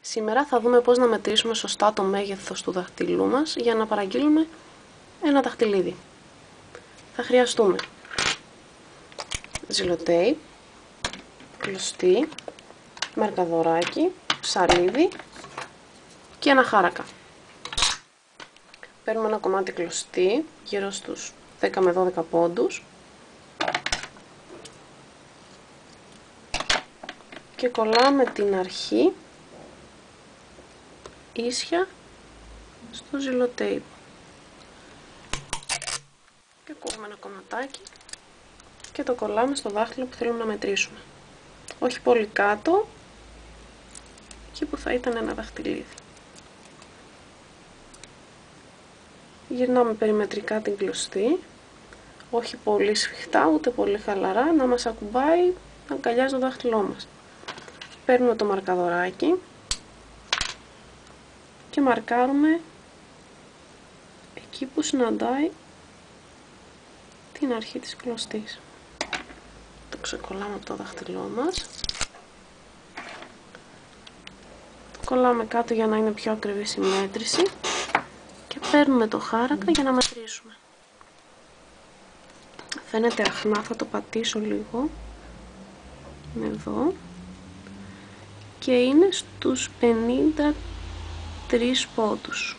Σήμερα θα δούμε πώς να μετρήσουμε σωστά το μέγεθος του δαχτυλού μας για να παραγγείλουμε ένα δαχτυλίδι. Θα χρειαστούμε ζυλοτέιπ, κλωστή, μαρκαδοράκι, ψαλίδι και ένα χάρακα. Παίρνουμε ένα κομμάτι κλωστή, γύρω στους 10 με 12 πόντους και κολλάμε την αρχή ίσια στο ζυλοτέιπ και κόβουμε ένα κομματάκι και το κολλάμε στο δάχτυλο που θέλουμε να μετρήσουμε. Όχι πολύ κάτω, εκεί που θα ήταν ένα δαχτυλίδι. Γυρνάμε περιμετρικά την κλωστή, όχι πολύ σφιχτά ούτε πολύ χαλαρά, να μας ακουμπάει, να αγκαλιάζει το δάχτυλό μας. Παίρνουμε το μαρκαδοράκι και μαρκάρουμε εκεί που συναντάει την αρχή της κλωστής. Το ξεκολλάμε από το δάχτυλό μας, το κολλάμε κάτω για να είναι πιο ακριβή η μέτρηση και παίρνουμε το χάρακα για να μετρήσουμε. Φαίνεται αχνά, θα το πατήσω λίγο, είναι εδώ και είναι στους 53 πόντους.